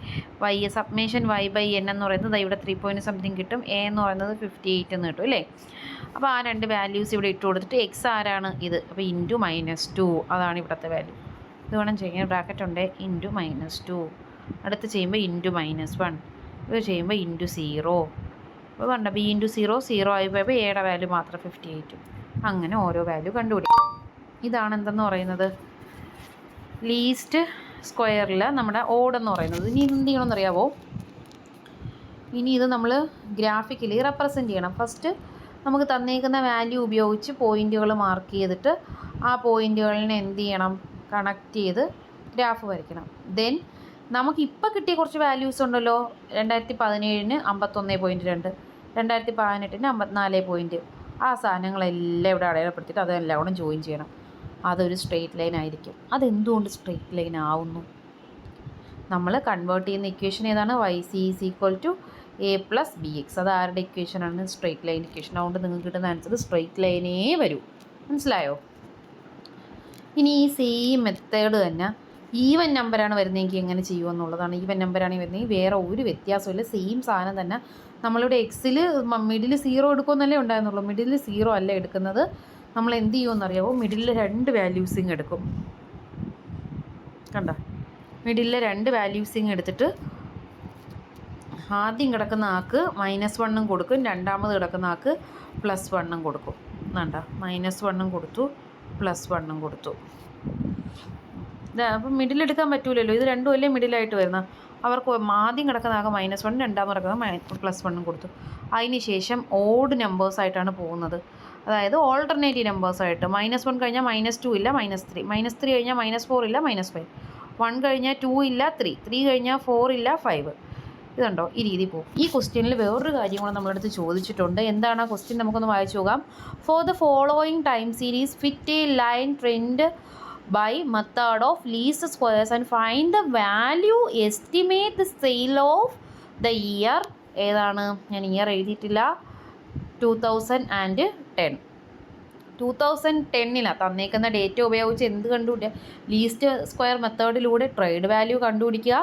സബ്മേഷൻ y/n എന്ന് പറയുന്നത് ഇവിടെ 3 കിട്ടും. എ എന്ന് പറയുന്നത് 58 എന്ന് കിട്ടും അല്ലേ? അപ്പോൾ ആ രണ്ട് വാല്യൂസ് ഇവിടെ ഇട്ട് കൊടുത്തിട്ട് എക്സ് ആരാണ്? ഇത്. അപ്പോൾ *-2 അതാണ് ഇവിടുത്തെ വാല്യൂ. ഇത് വേണം ചെയ്യാൻ, ബ്രാക്കറ്റ് ഉണ്ട്, *-2. അടുത്ത് ചെയ്യുമ്പോൾ *-1. ഇത് ചെയ്യുമ്പോൾ *0. അപ്പോൾ വേണ്ട, b × 0 ആയി പോയപ്പോൾ എയുടെ വാല്യൂ മാത്രം 58. അങ്ങനെ ഓരോ വാല്യൂ കണ്ടുപിടിക്കും. ഇതാണ് എന്തെന്ന് പറയുന്നത്, ലീസ്റ്റ് സ്ക്വയറിൽ നമ്മുടെ ഓടെന്ന് പറയുന്നത്. ഇനി എന്ത് ചെയ്യണമെന്നറിയാവോ, ഇനി ഇത് നമ്മൾ ഗ്രാഫിക്കലി റെപ്രസെൻറ്റ് ചെയ്യണം. ഫസ്റ്റ് നമുക്ക് തന്നേക്കുന്ന വാല്യൂ ഉപയോഗിച്ച് പോയിൻറ്റുകൾ മാർക്ക് ചെയ്തിട്ട് ആ പോയിൻറ്റുകളിനെ എന്ത് ചെയ്യണം, കണക്ട് ചെയ്ത് ഗ്രാഫ് വരയ്ക്കണം. ദെൻ നമുക്കിപ്പോൾ കിട്ടിയ കുറച്ച് വാല്യൂസ് ഉണ്ടല്ലോ, 2017 51.2, 2018 54. ആ സാധനങ്ങളെല്ലാം ഇവിടെ അടയാളപ്പെടുത്തിയിട്ട് അതെല്ലാം കൂടെ ജോയിൻ ചെയ്യണം. അതൊരു സ്ട്രെയിറ്റ് ലൈൻ ആയിരിക്കും. അതെന്തുകൊണ്ട് സ്ട്രെയിറ്റ് ലൈൻ ആവുന്നു? നമ്മൾ കൺവേർട്ട് ചെയ്യുന്ന ഇക്വേഷൻ ഏതാണ്? YC = A + BX. അത് ആരുടെ ഇക്വേഷനാണ്? Straight line equation. അതുകൊണ്ട് നിങ്ങൾക്ക് കിട്ടുന്ന ആൻസർ സ്ട്രെയിറ്റ് ലൈനേ വരൂ. മനസ്സിലായോ? ഇനി ഈ സെയിം മെത്തേഡ് തന്നെ ഈവൻ നമ്പറാണ് വരുന്നതെങ്കിൽ എങ്ങനെ ചെയ്യുമെന്നുള്ളതാണ്. ഈവൻ നമ്പറാണ് വരുന്നതെങ്കിൽ വേറെ ഒരു വ്യത്യാസമില്ല, സെയിം സാധനം തന്നെ. നമ്മളിവിടെ എക്സിൽ മിഡിൽ 0 എടുക്കുമെന്നല്ലേ ഉണ്ടായിരുന്നുള്ളൂ. മിഡിൽ 0 അല്ല എടുക്കുന്നത്. നമ്മൾ എന്ത് ചെയ്യുമെന്നറിയാമോ, മിഡിലിൽ 2 വാല്യൂസിങ് എടുക്കും. കണ്ടോ, മിഡിലിൽ 2 വാല്യൂസിങ് എടുത്തിട്ട് ആദ്യം കിടക്കുന്ന ആൾക്ക് -1 കൊടുക്കും, രണ്ടാമത് കിടക്കുന്ന ആൾക്ക് +1 കൊടുക്കും. വേണ്ട, -1 കൊടുത്തു, +1 കൊടുത്തു. അപ്പം മിഡിലെടുക്കാൻ പറ്റൂലല്ലോ, ഇത് രണ്ടും അല്ലേ മിഡിലായിട്ട് വരുന്നത്. അവർക്ക് ആദ്യം കിടക്കുന്ന ആൾക്ക് -1, രണ്ടാമത് കിടക്കുന്നത് +1 കൊടുത്തു. അതിന് ശേഷം ഓഡ് നമ്പേഴ്സായിട്ടാണ് പോകുന്നത്. അതായത് ഓൾട്ടർനേറ്റീവ് നമ്പേഴ്സായിട്ട്. -1 കഴിഞ്ഞാൽ -2 ഇല്ല, -3. -3 കഴിഞ്ഞാൽ -4 ഇല്ല, -5. 1 കഴിഞ്ഞാൽ 2 ഇല്ല, 3 കഴിഞ്ഞാൽ 4 ഇല്ല, 5. ഇതുണ്ടോ, ഈ രീതി പോകും. ഈ ക്വസ്റ്റ്യനിൽ വേറൊരു കാര്യം കൂടെ നമ്മളടുത്ത് ചോദിച്ചിട്ടുണ്ട്. എന്താണ് ആ ക്വസ്റ്റ്യൻ? നമുക്കൊന്ന് വായിച്ചു നോക്കാം. For the following time series fit A line trend by method of least squares and find the value, estimate the sale of the year. ഏതാണ്? ഞാൻ ഇയർ എഴുതിയിട്ടില്ല. 2010. 2010 തന്നേക്കുന്ന ഡേറ്റ ഉപയോഗിച്ച് എന്ത് കണ്ടുപിടിക്കുക? ലീസ്റ്റ് സ്ക്വയർ മെത്തേഡിലൂടെ ട്രേഡ് വാല്യൂ കണ്ടുപിടിക്കുക.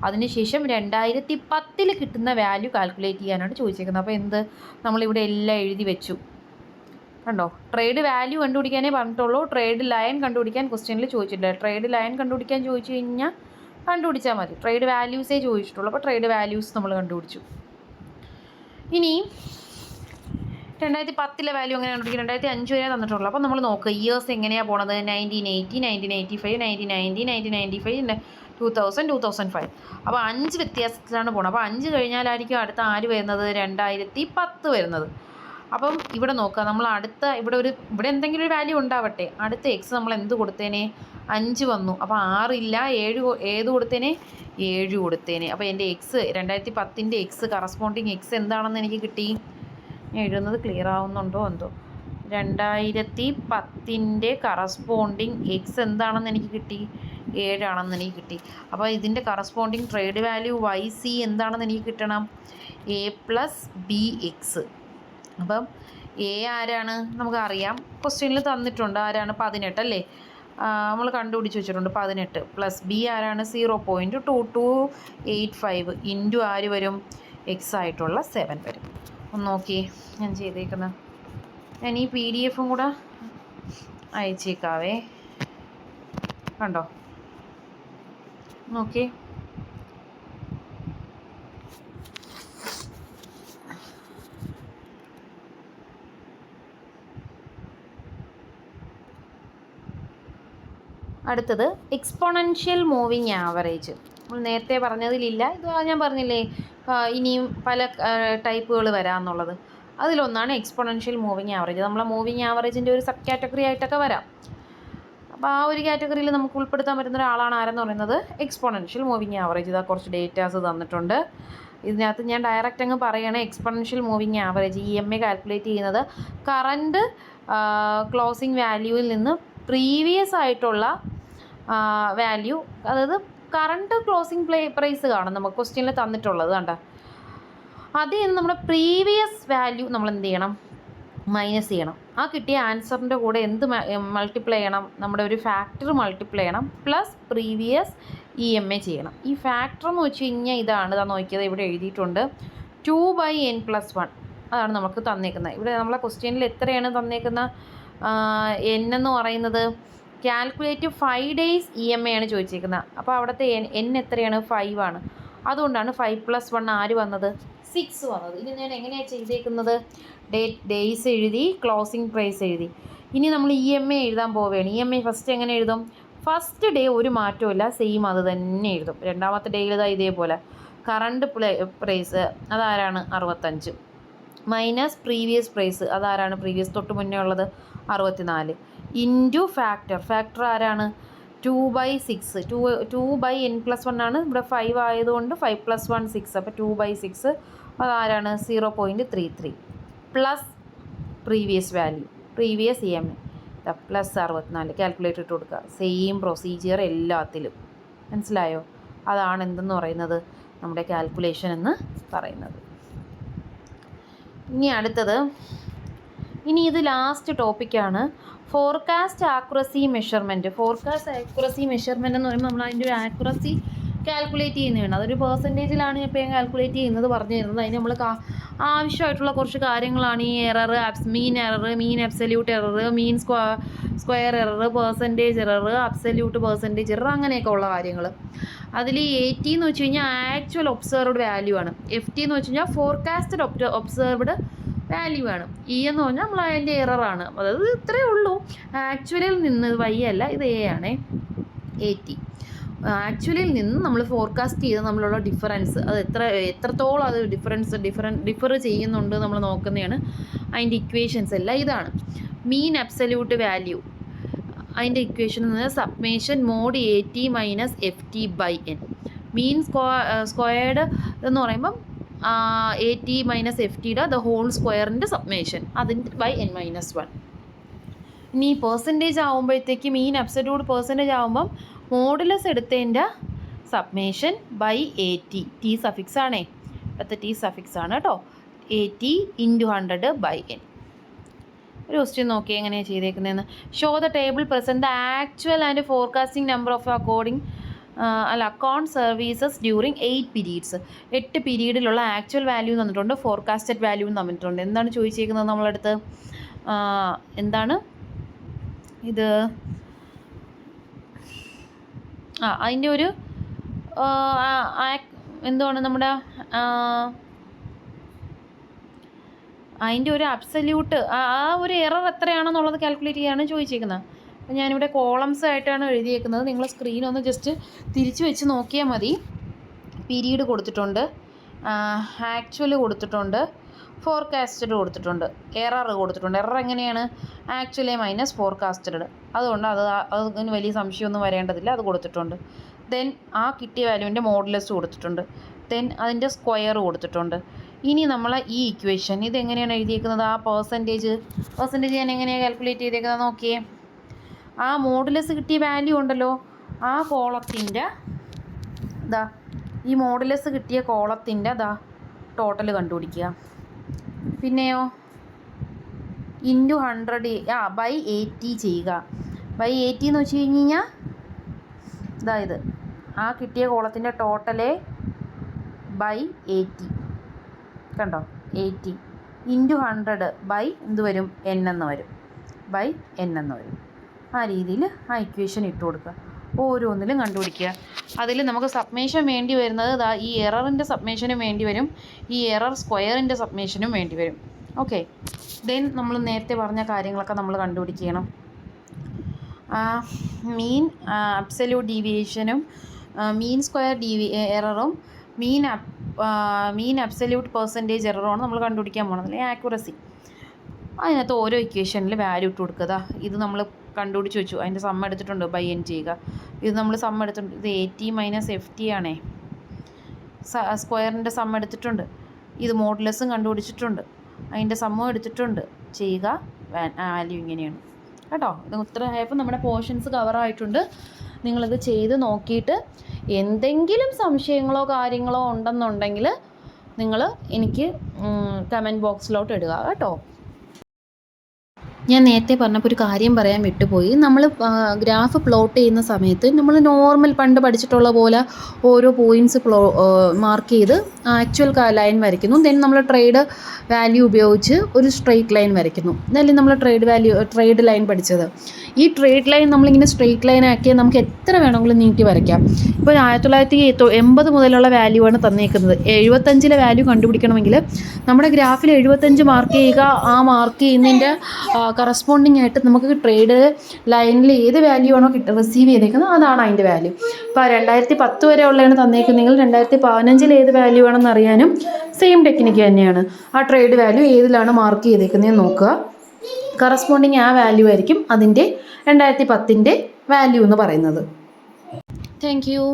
അതിനുശേഷം 2010 കിട്ടുന്ന വാല്യൂ കാൽക്കുലേറ്റ് ചെയ്യാനാണ് ചോദിച്ചേക്കുന്നത്. അപ്പോൾ എന്ത്, നമ്മളിവിടെ എല്ലാം എഴുതി വെച്ചു. കണ്ടോ, ട്രേഡ് വാല്യൂ കണ്ടുപിടിക്കാനേ പറഞ്ഞിട്ടുള്ളൂ. ട്രേഡ് ലൈൻ കണ്ടുപിടിക്കാൻ ക്വസ്റ്റ്യനിൽ ചോദിച്ചിട്ടില്ല. ട്രേഡ് ലൈൻ കണ്ടുപിടിക്കാൻ ചോദിച്ചു കഴിഞ്ഞാൽ കണ്ടുപിടിച്ചാൽ മതി. ട്രേഡ് വാല്യൂസേ ചോദിച്ചിട്ടുള്ളൂ. അപ്പോൾ ട്രേഡ് വാല്യൂസ് നമ്മൾ കണ്ടുപിടിച്ചു. ഇനി 2010 വാല്യൂ എങ്ങനെ കണ്ടുപിടിക്കും? 2005 വരെ തന്നിട്ടുള്ളൂ. അപ്പോൾ നമ്മൾ നോക്കുക ഇയേഴ്സ് എങ്ങനെയാണ് പോണത്. 1980, 1985, 1990, 1995, 2000, 2005. അപ്പോൾ 5 വ്യത്യാസത്തിലാണ് പോണത്. അപ്പോൾ 5 കഴിഞ്ഞാലായിരിക്കും അടുത്ത ആര് വരുന്നത്? 2010 വരുന്നത്. അപ്പം ഇവിടെ നോക്കുക, നമ്മൾ അടുത്ത ഇവിടെ എന്തെങ്കിലും ഒരു വാല്യൂ ഉണ്ടാവട്ടെ. അടുത്ത എക്സ് നമ്മൾ എന്ത് കൊടുത്തേനെ? 5 വന്നു. അപ്പോൾ 6 ഇല്ല, 7 ഏത് കൊടുത്തേനെ? 7 കൊടുത്തേനെ. അപ്പോൾ എൻ്റെ എക്സ് 2010 എക്സ് കറസ്പോണ്ടിങ് എക്സ് എന്താണെന്ന് എനിക്ക് കിട്ടി. ഞാൻ എഴുതുന്നത് ക്ലിയർ ആവുന്നുണ്ടോ എന്തോ. 2010 കറസ്പോണ്ടിങ് എക്സ് എന്താണെന്ന് എനിക്ക് കിട്ടി? 7 ആണെന്ന് എനിക്ക് കിട്ടി. അപ്പോൾ ഇതിൻ്റെ കറസ്പോണ്ടിങ് ട്രേഡ് വാല്യൂ YC എന്താണെന്ന് എനിക്ക് കിട്ടണം? A+BX. അപ്പം എ ആരാണ്? നമുക്കറിയാം, ക്വസ്റ്റ്യനിൽ തന്നിട്ടുണ്ട്. ആരാണ്? 18 അല്ലേ? നമ്മൾ കണ്ടുപിടിച്ച് വെച്ചിട്ടുണ്ട് 18. പ്ലസ് ബി ആരാണ്? 0.2285 ഇൻറ്റു ആര് വരും? എക്സ് ആയിട്ടുള്ള 7 വരും. ഒന്ന് നോക്കിയേ ഞാൻ ചെയ്തേക്കുന്നത്. ഞാൻ ഈ PDF കൂടെ അയച്ചേക്കാവേ. കണ്ടോ? നോക്കിയേ. അടുത്തത് എക്സ്പോണൻഷ്യൽ മൂവിങ് ആവറേജ്. നമ്മൾ നേരത്തെ പറഞ്ഞതിലില്ല, ഇത് ഞാൻ പറഞ്ഞില്ലേ ഇനിയും പല ടൈപ്പുകൾ വരാമെന്നുള്ളത്. അതിലൊന്നാണ് എക്സ്പോണൻഷ്യൽ മൂവിങ് ആവറേജ്. നമ്മളെ മൂവിങ് ആവറേജിൻ്റെ ഒരു സബ് കാറ്റഗറി ആയിട്ടൊക്കെ വരാം. അപ്പോൾ ആ ഒരു കാറ്റഗറിയിൽ നമുക്ക് ഉൾപ്പെടുത്താൻ പറ്റുന്ന ഒരാളാണ് ആരെന്ന് പറയുന്നത്? Exponential moving average. ഇതാ കുറച്ച് ഡേറ്റാസ് തന്നിട്ടുണ്ട്. ഇതിനകത്ത് ഞാൻ ഡയറക്റ്റ് അങ്ങ് പറയണേ. Exponential moving average EMA calculate ചെയ്യുന്നത് കറണ്ട് ക്ലോസിങ് വാല്യൂവിൽ നിന്ന് പ്രീവിയസ് ആയിട്ടുള്ള വാല്യൂ, അതായത് കറണ്ട് ക്ലോസിങ് പ്രൈസ് കാണും നമുക്ക് ക്വസ്റ്റ്യനിൽ തന്നിട്ടുള്ളത്. കണ്ട അതിൽ നിന്ന് നമ്മുടെ പ്രീവിയസ് വാല്യൂ നമ്മൾ എന്ത് ചെയ്യണം? മൈനസ് ചെയ്യണം. ആ കിട്ടിയ ആൻസറിൻ്റെ കൂടെ എന്ത് മൾട്ടിപ്ലൈ ചെയ്യണം? നമ്മുടെ ഒരു ഫാക്ടർ മൾട്ടിപ്ലൈ ചെയ്യണം, പ്ലസ് പ്രീവിയസ് EMA ചെയ്യണം. ഈ ഫാക്ടർ എന്ന് വെച്ച് കഴിഞ്ഞാൽ ഇതാണ്. ഇതാ നോക്കിയത്, ഇവിടെ എഴുതിയിട്ടുണ്ട് 2/n+1. അതാണ് നമുക്ക് തന്നേക്കുന്നത്. ഇവിടെ നമ്മളെ ക്വസ്റ്റ്യനിൽ എത്രയാണ് തന്നേക്കുന്ന n എന്ന് പറയുന്നത്? കാൽക്കുലേറ്റ് 5 days EMA ആണ് ചോദിച്ചേക്കുന്നത്. അപ്പോൾ അവിടുത്തെ n എത്രയാണ്? 5 ആണ്. അതുകൊണ്ടാണ് 5+1 ആര് വന്നത്? 6 വന്നത്. ഇനി ഞാൻ എങ്ങനെയാണ് ചെയ്തേക്കുന്നത്? ഡേയ്സ് എഴുതി, ക്ലോസിംഗ് പ്രൈസ് എഴുതി. ഇനി നമ്മൾ EMA എഴുതാൻ പോവുകയാണ്. EMA ഫസ്റ്റ് എങ്ങനെ എഴുതും? ഫസ്റ്റ് ഡേ ഒരു മാറ്റമില്ല, സെയിം അത് തന്നെ എഴുതും. രണ്ടാമത്തെ ഡേയിൽ ഇതാ ഇതേപോലെ കറണ്ട് പ്രൈസ് അതാരാണ്? 65 മൈനസ് പ്രീവിയസ് പ്രൈസ് അതാരാണ്? പ്രീവിയസ് തൊട്ട് മുന്നേ ഉള്ളത് 64 ഇൻറ്റു ഫാക്ടർ ആരാണ്? 2/6. 2/n+1 ആണ്. ഇവിടെ 5 ആയതുകൊണ്ട് 5+1 6. അപ്പോൾ 2/6 അതാരാണ്? 0.33 plus previous value, previous EMA plus 64. Calculator ഇട്ട് കൊടുക്കുക. സെയിം പ്രൊസീജിയർ എല്ലാത്തിലും. മനസ്സിലായോ? അതാണ് എന്തെന്ന് പറയുന്നത്? നമ്മുടെ കാൽക്കുലേഷൻ എന്ന് പറയുന്നത്. ഇനി അടുത്തത്, ഇനി ഇത് ലാസ്റ്റ് ടോപ്പിക്കാണ് forecast accuracy measurement. Forecast accuracy measurement എന്ന് പറയുമ്പോൾ നമ്മൾ അതിൻ്റെ ഒരു ആക്യുറസി കാൽക്കുലേറ്റ് ചെയ്യുന്നതാണ്. അതൊരു പെർസെൻറ്റേജിലാണ് ഇപ്പോൾ ഞാൻ കാൽക്കുലേറ്റ് ചെയ്യുന്നത് പറഞ്ഞു തരുന്നത്. അതിന് നമ്മൾ ആവശ്യമായിട്ടുള്ള കുറച്ച് കാര്യങ്ങളാണ് ഈ error, mean error, mean absolute error, mean square error, percentage error, absolute percentage error, അങ്ങനെയൊക്കെ ഉള്ള കാര്യങ്ങൾ. അതിൽ AT എന്ന് വെച്ച് കഴിഞ്ഞാൽ ആക്ച്വൽ ഒബ്സർവ്ഡ് വാല്യൂ ആണ്. FT എന്ന് വെച്ച് കഴിഞ്ഞാൽ ഫോർകാസ്റ്റഡ് ഒബ്സർവ്ഡ് വാല്യൂ ആണ്. എന്ന് പറഞ്ഞാൽ നമ്മൾ അതിൻ്റെ എററാണ്. അതായത് ഇത്രയേ ഉള്ളൂ. ആക്ച്വലിൽ നിന്ന് Y അല്ല, ഇത് A ആണ്. AT ആക്ച്വലിൽ നിന്ന് നമ്മൾ ഫോർകാസ്റ്റ് ചെയ്ത് നമ്മളുള്ള ഡിഫറൻസ്, അത് എത്രത്തോളം അത് ഡിഫർ ചെയ്യുന്നുണ്ട് നമ്മൾ നോക്കുന്നതാണ്. അതിൻ്റെ ഇക്വേഷൻസ് എല്ലാം ഇതാണ്. മീൻ അബ്സല്യൂട്ട് വാല്യൂ, അതിൻ്റെ ഇക്വേഷൻ എന്ന് പറഞ്ഞാൽ summation mod AT minus FT/n. Mean squared എന്ന് പറയുമ്പം AT മൈനസ് FTയുടെ ദ ഹോൾ സ്ക്വയറിൻ്റെ സബ്മേഷൻ, അതിൻ്റെ n-1. ഇനി പെർസെൻറ്റേജ് ആകുമ്പോഴത്തേക്ക് മീൻ അബ്സല്യൂട്ട് പെർസെൻറ്റേജ് ആകുമ്പം മോഡുലസ് എടുത്തതിൻ്റെ സബ്മേഷൻ AT. T സഫിക്സ് ആണേ, അടുത്ത T സഫിക്സ് ആണ് കേട്ടോ. AT × 100/n. ഒരു ക്വസ്റ്റ്യൻ നോക്കി എങ്ങനെയാണ് ചെയ്തേക്കുന്നതെന്ന്. Show the table present the actual and forecasting number of account services during 8 periods. 8 പീരീഡിലുള്ള ആക്ച്വൽ വാല്യൂ തന്നിട്ടുണ്ട്, ഫോർകാസ്റ്റഡ് വാല്യൂ തന്നിട്ടുണ്ട്. എന്താണ് ചോദിച്ചേക്കുന്നത് നമ്മളടുത്ത്? എന്താണ് ഇത്? അതിൻ്റെ ഒരു എന്താണ് നമ്മുടെ അതിൻ്റെ ഒരു അബ്സല്യൂട്ട് ആ ഒരു എറർ എത്രയാണെന്നുള്ളത് കാൽക്കുലേറ്റ് ചെയ്യാണ് ചോദിച്ചേക്കുന്നത്. അപ്പോൾ ഞാനിവിടെ കോളംസ് ആയിട്ടാണ് എഴുതിയേക്കുന്നത്. നിങ്ങൾ സ്ക്രീൻ ഒന്ന് ജസ്റ്റ് തിരിച്ച് വെച്ച് നോക്കിയാൽ മതി. പീരീഡ് കൊടുത്തിട്ടുണ്ട്, ആക്ച്വൽ കൊടുത്തിട്ടുണ്ട്, ഫോർകാസ്റ്റഡ് കൊടുത്തിട്ടുണ്ട്, എറർ കൊടുത്തിട്ടുണ്ട്. എറർ എങ്ങനെയാണ്? Actually minus forecasted. അതുകൊണ്ട് അതിന് വലിയ സംശയമൊന്നും വരേണ്ടതില്ല, അത് കൊടുത്തിട്ടുണ്ട്. ദെൻ ആ കിട്ടിയ വാല്യൂവിൻ്റെ മോഡുലസ് കൊടുത്തിട്ടുണ്ട്. ദെൻ അതിൻ്റെ സ്ക്വയർ കൊടുത്തിട്ടുണ്ട്. ഇനി നമ്മൾ ഈ ഇക്വേഷൻ ഇതെങ്ങനെയാണ് എഴുതിയേക്കുന്നത്? ആ പെർസെൻറ്റേജ് ഞാൻ എങ്ങനെയാണ് കാൽക്കുലേറ്റ് ചെയ്തേക്കുന്നത് നോക്കിയേ. ആ മോഡുലസ് കിട്ടിയ വാല്യൂ ഉണ്ടല്ലോ, ആ കോളത്തിൻ്റെ ഈ മോഡുലസ് കിട്ടിയ കോളത്തിൻ്റെ ടോട്ടൽ കണ്ടുപിടിക്കുക. പിന്നെയോ ഇൻറ്റു 100 ബൈ 80 ചെയ്യുക. ബൈ 80 എന്ന് വെച്ച് കഴിഞ്ഞ് കഴിഞ്ഞാൽ ഇത് ആ കിട്ടിയ കോളത്തിൻ്റെ ടോട്ടല് ബൈ 80 കണ്ടോ, 80 ഇൻറ്റു 100 ബൈ എന്ത് വരും? n എന്ന് വരും. ബൈ n എന്ന് വരും. ആ രീതിയിൽ ആ ഇക്വേഷൻ ഇട്ട് കൊടുക്കുക. ഓരോന്നിലും കണ്ടുപിടിക്കുക. അതിൽ നമുക്ക് സബ്മേഷൻ വേണ്ടി വരുന്നത് ഈ എററിൻ്റെ സബ്മേഷനും വേണ്ടി വരും, ഈ എറർ സ്ക്വയറിൻ്റെ സബ്മേഷനും വേണ്ടി വരും. ഓക്കെ. ദെൻ നമ്മൾ നേരത്തെ പറഞ്ഞ കാര്യങ്ങളൊക്കെ നമ്മൾ കണ്ടുപിടിക്കണം. മീൻ അബ്സല്യൂട്ട് ഡീവിയേഷനും മീൻ സ്ക്വയർ എററും മീൻ അബ്സല്യൂട്ട് പെർസെൻറ്റേജ് എററുമാണ് നമ്മൾ കണ്ടുപിടിക്കാൻ പോകുന്നത്, അല്ലെങ്കിൽ ആക്യുറസി. അതിനകത്ത് ഓരോ ഇക്വേഷനിൽ വാല്യൂ ഇട്ട് കൊടുക്കുക. ഇത് നമ്മൾ കണ്ടുപിടിച്ച് വെച്ചു, അതിൻ്റെ സം എടുത്തിട്ടുണ്ട്, ബൈ n ചെയ്യുക. ഇത് നമ്മൾ സം എടുത്തിട്ടുണ്ട്, ഇത് 80 മൈനസ് FT ആണേ. സ്ക്വയറിൻ്റെ സം എടുത്തിട്ടുണ്ട്, ഇത് മോഡുലസും കണ്ടുപിടിച്ചിട്ടുണ്ട്, അതിൻ്റെ സമ്മും എടുത്തിട്ടുണ്ട്, ചെയ്യുക. വാല്യൂ ഇങ്ങനെയാണ് കേട്ടോ. ഇത് ഉത്തരമായപ്പോൾ നമ്മുടെ പോർഷൻസ് കവറായിട്ടുണ്ട്. നിങ്ങളിത് ചെയ്ത് നോക്കിയിട്ട് എന്തെങ്കിലും സംശയങ്ങളോ കാര്യങ്ങളോ ഉണ്ടെന്നുണ്ടെങ്കിൽ നിങ്ങൾ എനിക്ക് കമൻറ്റ് ബോക്സിലോട്ട് ഇടുക കേട്ടോ. ഞാൻ നേരത്തെ പറഞ്ഞപ്പോൾ ഒരു കാര്യം പറയാൻ വിട്ടുപോയി. നമ്മൾ ഗ്രാഫ് പ്ലോട്ട് ചെയ്യുന്ന സമയത്ത് നമ്മൾ നോർമൽ പണ്ട് പഠിച്ചിട്ടുള്ള പോലെ ഓരോ പോയിൻറ്റ്സ് മാർക്ക് ചെയ്ത് ആക്ച്വൽ ലൈൻ വരയ്ക്കുന്നു. ദെൻ നമ്മൾ ട്രേഡ് വാല്യൂ ഉപയോഗിച്ച് ഒരു സ്ട്രെയിറ്റ് ലൈൻ വരയ്ക്കുന്നു. ഇതല്ലേ നമ്മൾ ട്രേഡ് ലൈൻ പഠിച്ചത്. ഈ ട്രേഡ് ലൈൻ നമ്മളിങ്ങനെ സ്ട്രെയിറ്റ് ലൈൻ ആക്കിയാൽ നമുക്ക് എത്ര വേണമെങ്കിലും നീട്ടി വരയ്ക്കാം. ഇപ്പോൾ 1980 മുതലുള്ള വാല്യൂ ആണ് തന്നേക്കുന്നത്. 75 വാല്യൂ കണ്ടുപിടിക്കണമെങ്കിൽ നമ്മുടെ ഗ്രാഫിൽ 75 മാർക്ക് ചെയ്യുക. ആ മാർക്ക് ചെയ്യുന്നതിൻ്റെ കറസ്പോണ്ടിങ് ആയിട്ട് നമുക്ക് ട്രേഡ് ലൈനിൽ ഏത് വാല്യൂ ആണോ റിസീവ് ചെയ്തേക്കുന്നത് അതാണ് അതിൻ്റെ വാല്യൂ. ഇപ്പോൾ 2010 വരെ ഉള്ളതാണ് തന്നേക്കുന്നതെങ്കിൽ 2015 ഏത് വാല്യൂ ആണെന്ന് അറിയാനും സെയിം ടെക്നിക്ക് തന്നെയാണ്. ആ ട്രേഡ് വാല്യൂ ഏതിലാണ് മാർക്ക് ചെയ്തേക്കുന്നതെന്ന് നോക്കുക. കറസ്പോണ്ടിങ് ആ വാല്യൂ ആയിരിക്കും അതിൻ്റെ 2010 വാല്യൂ എന്ന് പറയുന്നത്. Thank you.